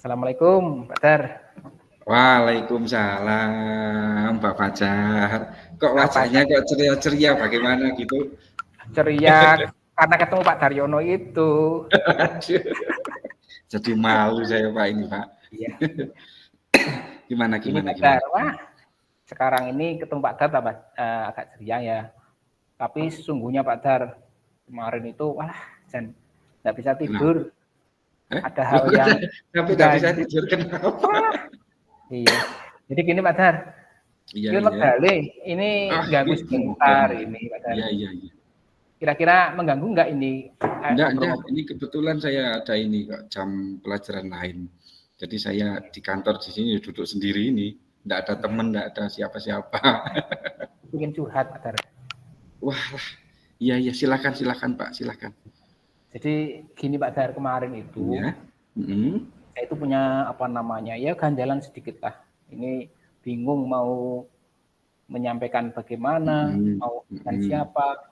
Assalamualaikum, Pak Dar. Waalaikumsalam, Pak Fajar. Kok Apa wajahnya kok ceria-ceria bagaimana gitu? ceria karena ketemu Pak Daryono itu. Jadi malu saya Pak ini Pak. Iya. Gimana Ini gimana Pak gimana? Dar, wah sekarang ini ketemu Pak Dar tambah agak ceria ya. Tapi sesungguhnya Pak Dar kemarin itu, wah, Jan, nggak bisa Kenapa? tidur. Ada hal Loh, yang tapi nggak bisa ganjil. tidur kenapa? Iya. Jadi gini Pak Dar, Iya yuk iya. Megale, ini Ah, ganggu sebentar mudah-mudahan. ini Pak Dar. Iya iya iya. Kira-kira mengganggu nggak ini Enggak. ngobrol-ngobrol? Ini kebetulan saya ada ini kok jam pelajaran lain. Jadi saya di kantor di sini duduk sendiri ini. Enggak ada teman, enggak ada siapa-siapa. Ingin curhat Pak Dar. Wah, iya silakan Pak, silakan. Jadi gini Pak Dar, kemarin itu Iya. saya itu punya ya ganjalan sedikit lah. Ini bingung mau menyampaikan bagaimana, mau dengan siapa.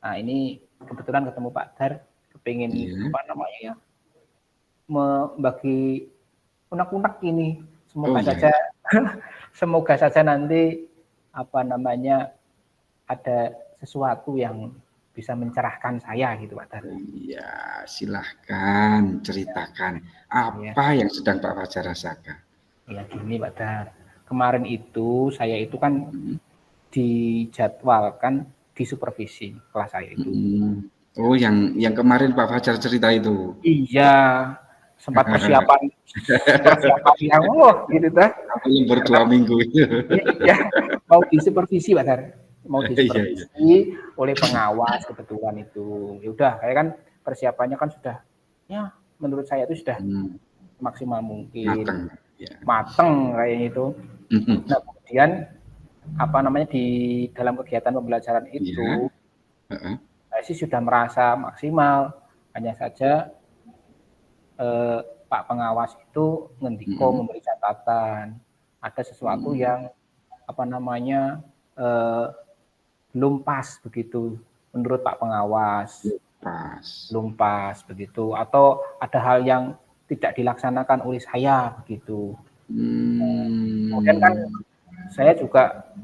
Nah ini kebetulan ketemu Pak Dar, kepingin Iya. ya membagi unek-unek ini. Semoga Oh, saja, iya. semoga saja nanti ada sesuatu yang bisa mencerahkan saya gitu Pak Dar. Iya, silahkan ceritakan apa yang sedang Pak Fajar rasakan. Ya gini Pak Dar, kemarin itu saya itu kan dijadwalkan di supervisi kelas saya itu. Oh, yang kemarin Pak Fajar cerita itu. Iya, sempat persiapan yang gitu dah. Libur 2 minggu itu. Iya, mau disupervisi Pak Dar. Mau disupervisi Iya. oleh pengawas kebetulan itu. Ya udah, kayak kan persiapannya kan sudah ya menurut saya itu sudah maksimal mungkin. Mateng kayaknya itu. Nah, kemudian di dalam kegiatan pembelajaran itu saya sih sudah merasa maksimal. Hanya saja Pak pengawas itu ngendiko memberi catatan. Ada sesuatu yang belum pas begitu menurut Pak pengawas. Belum pas begitu, atau ada hal yang tidak dilaksanakan oleh saya begitu. Kemudian kan saya juga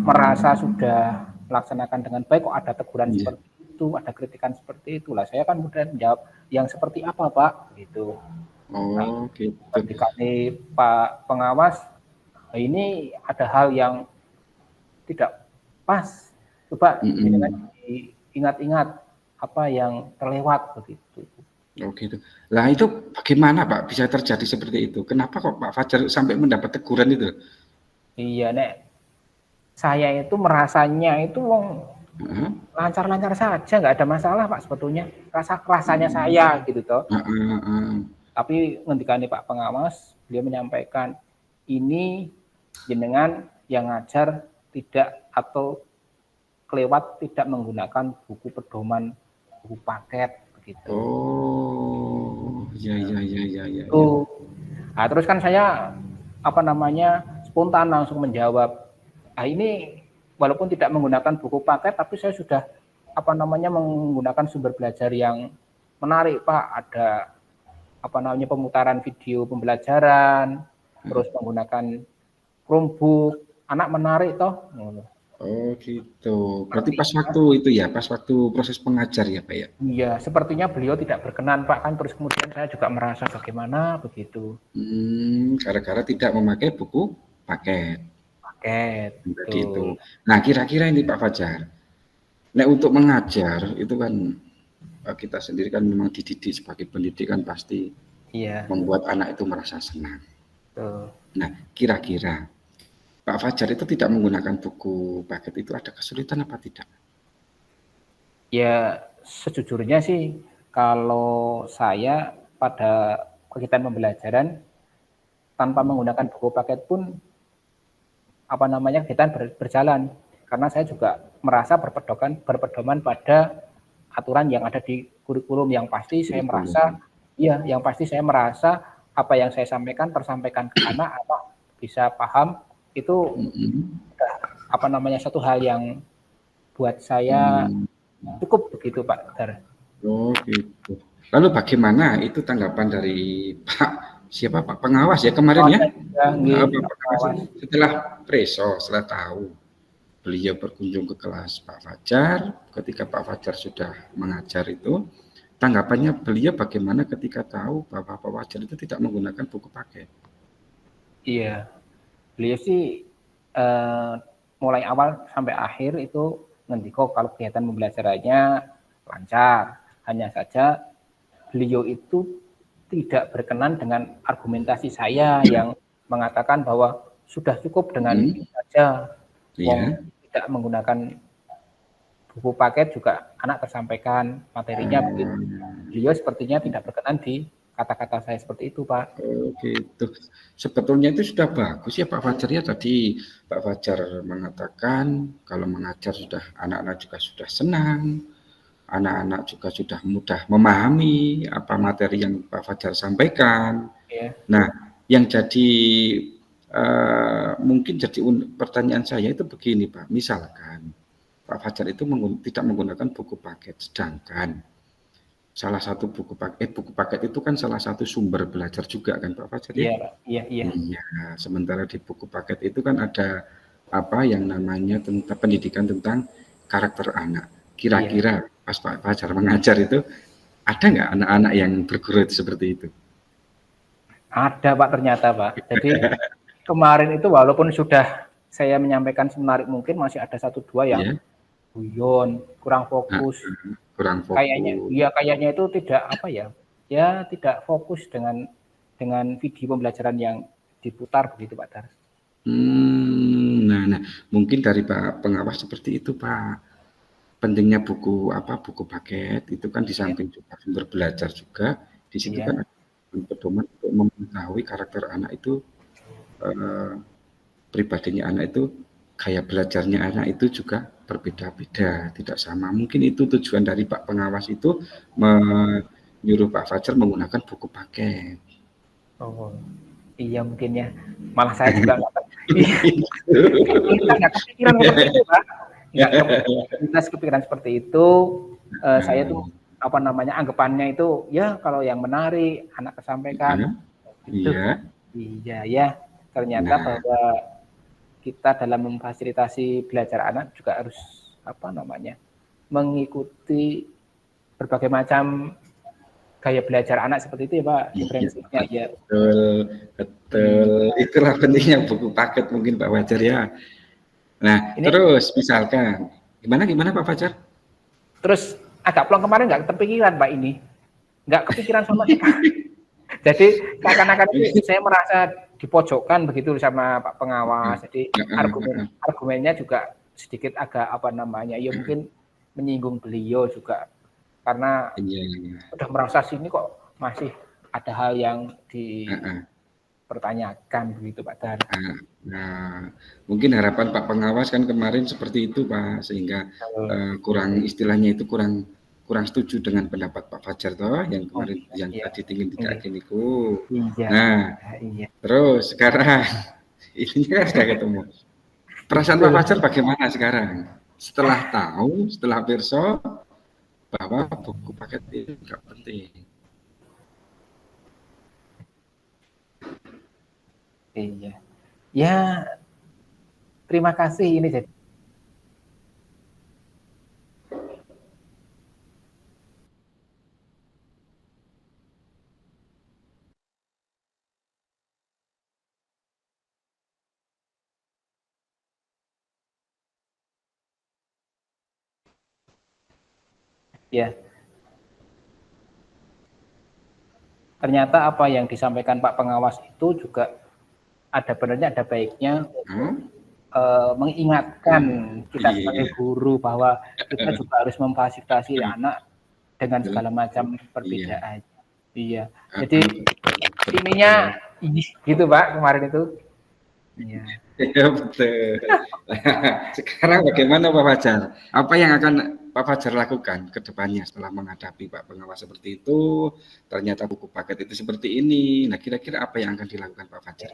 merasa sudah melaksanakan dengan baik, kok ada teguran seperti itu, ada kritikan seperti itulah. Saya kan mudah menjawab yang seperti apa Pak gitu. Oh, gitu. Ketika Pak pengawas, ini ada hal yang tidak pas. Coba ingat-ingat apa yang terlewat begitu. Oh gitu. Lah itu bagaimana Pak bisa terjadi seperti itu? Kenapa kok Pak Fajar sampai mendapat teguran itu? Iya, Nek. Saya itu merasanya itu lancar-lancar saja, nggak ada masalah Pak sebetulnya. Rasanya saya gitu toh. Tapi ngendikane Pak pengawas, beliau menyampaikan ini jenengan yang ngajar tidak atau kelewat tidak menggunakan buku pedoman, buku paket begitu. Oh, iya. Nah, terus kan saya spontan langsung menjawab. Ah, ini walaupun tidak menggunakan buku paket, tapi saya sudah menggunakan sumber belajar yang menarik Pak. Ada pemutaran video pembelajaran, terus menggunakan Chromebook, anak menarik toh. Oh gitu. Berarti pas waktu itu ya, pas waktu proses pengajar ya Pak ya? Iya, sepertinya beliau tidak berkenan Pak, kan terus kemudian saya juga merasa bagaimana begitu. Gara-gara tidak memakai buku paket. Tadi itu. Nah kira-kira ini Pak Fajar, nah untuk mengajar itu kan kita sendiri kan memang dididik sebagai pendidik kan pasti membuat anak itu merasa senang. Nah kira-kira Pak Fajar itu tidak menggunakan buku paket itu ada kesulitan apa tidak? Ya sejujurnya sih kalau saya pada kegiatan pembelajaran tanpa menggunakan buku paket pun kegiatan berjalan, karena saya juga merasa berpedoman pada aturan yang ada di kurikulum. Yang pasti saya merasa apa yang saya sampaikan tersampaikan ke anak bisa paham, itu satu hal yang buat saya cukup begitu Pak Dar. Oh gitu. Lalu bagaimana itu tanggapan dari Pak pengawas ya kemarin ya? Pak pengawas setelah preso, setelah tahu beliau berkunjung ke kelas Pak Fajar, ketika Pak Fajar sudah mengajar itu, tanggapannya beliau bagaimana ketika tahu bahwa Pak Fajar itu tidak menggunakan buku paket? Iya, beliau sih mulai awal sampai akhir itu ngendiko kalau kegiatan pembelajarannya lancar, hanya saja beliau itu tidak berkenan dengan argumentasi saya yang mengatakan bahwa sudah cukup dengan ini saja, tidak menggunakan buku paket juga anak tersampaikan materinya begitu. Beliau sepertinya tidak berkenan di kata-kata saya seperti itu, Pak. Oh gitu. Sebetulnya itu sudah bagus ya Pak Fajar ya. Tadi Pak Fajar mengatakan kalau mengajar sudah anak-anak juga sudah senang, anak-anak juga sudah mudah memahami apa materi yang Pak Fajar sampaikan. Nah, yang jadi mungkin jadi pertanyaan saya itu begini Pak. Misalkan Pak Fajar itu tidak menggunakan buku paket, sedangkan salah satu buku paket itu kan salah satu sumber belajar juga kan Pak Fajar ya? Iya. Iya, sementara di buku paket itu kan ada apa yang namanya tentang pendidikan tentang karakter anak. Kira-kira pas Pak Fajar mengajar itu ada nggak anak-anak yang berguru seperti itu? Ada Pak, ternyata Pak. Jadi kemarin itu walaupun sudah saya menyampaikan semenarik mungkin, masih ada 1-2 yang guyon, kurang fokus. Kayaknya itu tidak apa ya? Ya tidak fokus dengan video pembelajaran yang diputar begitu Pak Dar. Nah, mungkin dari Pak pengawas seperti itu Pak. Pentingnya buku paket itu kan di samping juga sumber belajar juga, di situ kan ada pedoman untuk mengetahui karakter anak itu, pribadinya anak itu, gaya belajarnya anak itu juga berbeda-beda, tidak sama. Mungkin itu tujuan dari Pak pengawas itu menyuruh Pak Fajar menggunakan buku paket. Oh, iya mungkin ya. Malah saya juga nggak kepikiran seperti itu Pak. Nggak kepikiran seperti itu. Saya tuh anggapannya itu ya kalau yang menarik anak kesampaikan. Iya ya. Ternyata bahwa kita dalam memfasilitasi belajar anak juga harus mengikuti berbagai macam gaya belajar anak seperti itu ya Pak, diferensinya ya. Betul. Itulah pentingnya buku paket mungkin Pak Fajar ya. Nah, terus misalkan gimana Pak Fajar? Terus agak plong kemarin nggak terpikiran Pak ini, nggak kepikiran sama sekali. Jadi seakan-akan saya merasa dipojokkan begitu sama Pak pengawas. Jadi argumennya juga sedikit agak ya mungkin menyinggung beliau juga karena udah merasa sini kok masih ada hal yang dipertanyakan begitu Pak Dar. Nah, mungkin harapan Pak pengawas kan kemarin seperti itu Pak, sehingga kurang istilahnya itu kurang setuju dengan pendapat Pak Fajar toh yang kemarin yang tadi ingin tidak giniku. Nah, terus sekarang ini kan sudah ketemu. Perasaan Pak Fajar bagaimana sekarang? Setelah tahu, setelah perso bahwa buku paket itu tidak penting. Iya. Ya, terima kasih ini jadi. Ya. Ternyata apa yang disampaikan Pak pengawas itu juga ada benarnya, ada baiknya mengingatkan kita sebagai guru bahwa kita juga harus memfasilitasi anak dengan segala macam perbedaan. Iya. Jadi ininya gitu Pak kemarin itu. Iya. Ya betul. Sekarang bagaimana Pak Fajar? Apa yang akan Pak Fajar lakukan ke depannya setelah menghadapi Pak pengawas seperti itu? Ternyata buku paket itu seperti ini. Nah, kira-kira apa yang akan dilakukan Pak Fajar?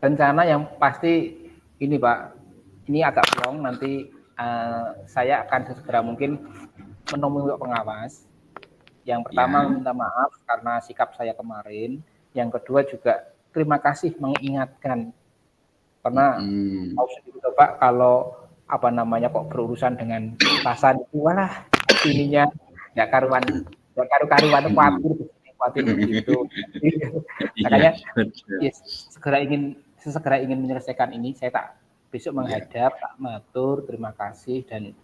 Rencana yang pasti ini Pak, ini agak plong, nanti saya akan segera mungkin menemui Pak pengawas. Yang pertama minta maaf karena sikap saya kemarin. Yang kedua juga terima kasih mengingatkan. Karena tahu sendiri Pak, kalau apa namanya kok berurusan dengan atasan itu walah ininya nggak karu-karuan khawatir begitu. Makanya segera ingin menyelesaikan ini, saya tak besok menghadap, tak matur, terima kasih dan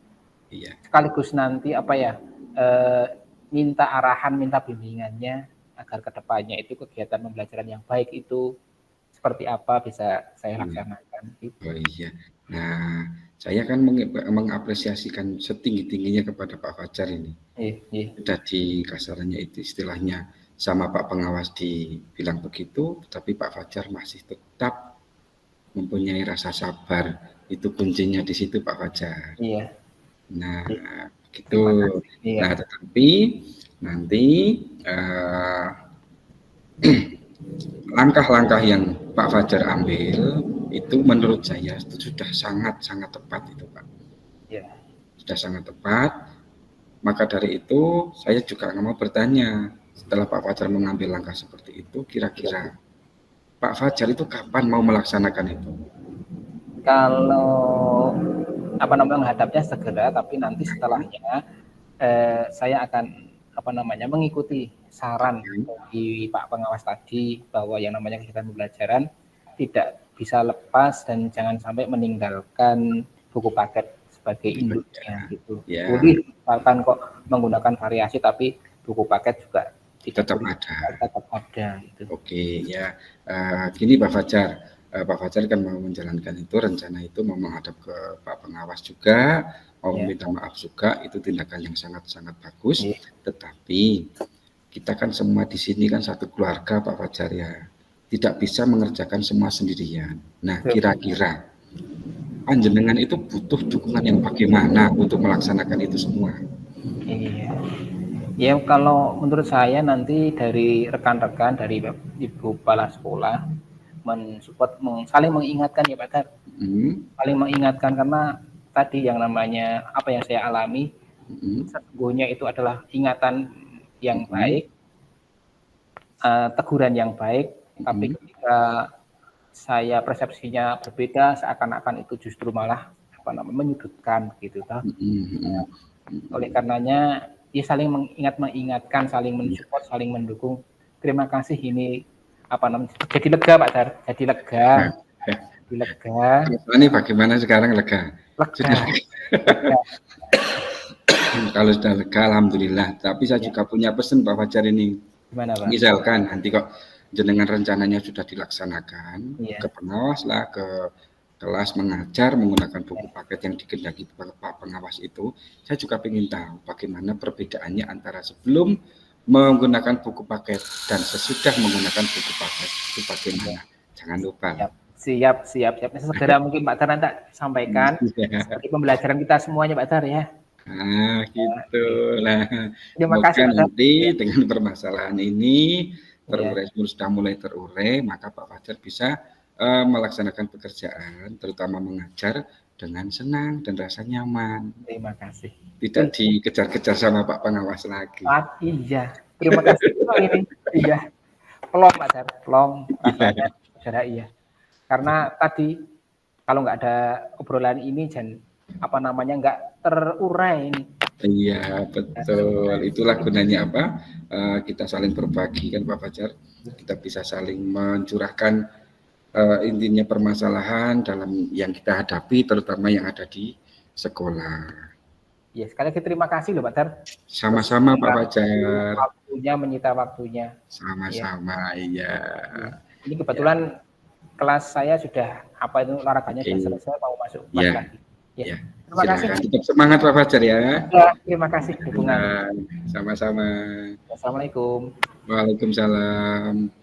sekaligus nanti minta arahan, minta bimbingannya agar kedepannya itu kegiatan pembelajaran yang baik itu seperti apa bisa saya laksanakan. Oh iya. Nah, saya kan mengapresiasikan setinggi-tingginya kepada Pak Fajar ini. Sudah di kasarannya itu istilahnya sama Pak Pengawas dibilang begitu, tapi Pak Fajar masih tetap mempunyai rasa sabar. Itu kuncinya di situ Pak Fajar. Iya. Nah, gitu. Nah, tetapi nanti langkah-langkah yang Pak Fajar ambil itu menurut saya itu sudah sangat-sangat tepat itu Pak. Sudah sangat tepat. Maka dari itu saya juga mau bertanya, setelah Pak Fajar mengambil langkah seperti itu, kira-kira Pak Fajar itu kapan mau melaksanakan itu? Kalau menghadapnya segera, tapi nanti setelahnya saya akan mengikuti saran dari Pak Pengawas tadi bahwa yang namanya kegiatan pembelajaran tidak bisa lepas dan jangan sampai meninggalkan buku paket sebagai induknya gitu. Boleh misalkan kok menggunakan variasi tapi buku paket juga tetap ada. Gitu. Oke ya, gini Pak Fajar. Pak Fajar kan mau menjalankan itu, rencana itu mau menghadap ke Pak Pengawas juga, mau meminta maaf juga, itu tindakan yang sangat-sangat bagus. Tetapi kita kan semua di sini kan satu keluarga Pak Fajar ya, tidak bisa mengerjakan semua sendirian. Nah, kira-kira panjenengan itu butuh dukungan yang bagaimana untuk melaksanakan itu semua? Ya kalau menurut saya nanti dari rekan-rekan dari Ibu Kepala Sekolah mensupport, saling mengingatkan ya Pak Dar. Saling mengingatkan karena tadi yang namanya apa yang saya alami sesungguhnya itu adalah ingatan yang baik, teguran yang baik, tapi ketika saya persepsinya berbeda seakan-akan itu justru malah menyudutkan gitu toh. Oleh karenanya ya saling mengingatkan, saling mensupport, saling mendukung. Terima kasih ini jadi lega Pak Dar, jadi lega. Ini bagaimana sekarang lega? Lega. Kalau sudah lega, alhamdulillah. Tapi saya juga punya pesan Pak Fajar ini. Gimana Pak? Misalkan nanti kok jenengan rencananya sudah dilaksanakan, ke pengawas lah, ke kelas mengajar menggunakan buku paket yang dikehendaki Pak Pengawas itu, saya juga ingin tahu bagaimana perbedaannya antara sebelum menggunakan buku paket dan sesudah menggunakan buku paket itu bagaimana? Jangan lupa. Siap. Segera mungkin Pak Dar nanti sampaikan seperti pembelajaran kita semuanya Pak Dar ya. Nah, gitu. Nah, terima kasih nanti dengan permasalahan ini sudah mulai terurai, maka Pak Fajar bisa melaksanakan pekerjaan, terutama mengajar dengan senang dan rasa nyaman. Terima kasih. Tidak dikejar-kejar sama Pak Pengawas lagi. Iya. Terima kasih. Ini iya. Pelong Pak Dar, pelong rasanya saudara iya. Karena tadi kalau nggak ada obrolan ini nggak terurai ini. Iya betul, itulah gunanya kita saling berbagi kan Pak Fajar, kita bisa saling mencurahkan intinya permasalahan dalam yang kita hadapi, terutama yang ada di sekolah. Ya sekali lagi terima kasih loh Pak Dar. Sama-sama Pak Fajar. Menyita waktunya. Sama-sama iya. Ini kebetulan kelas saya sudah olahraganya sudah selesai, mau masuk kelas lagi. Ya. Terima kasih. Tetap semangat Pak Fajar ya. Terima kasih dukungan. Sama-sama. Assalamualaikum. Waalaikumsalam.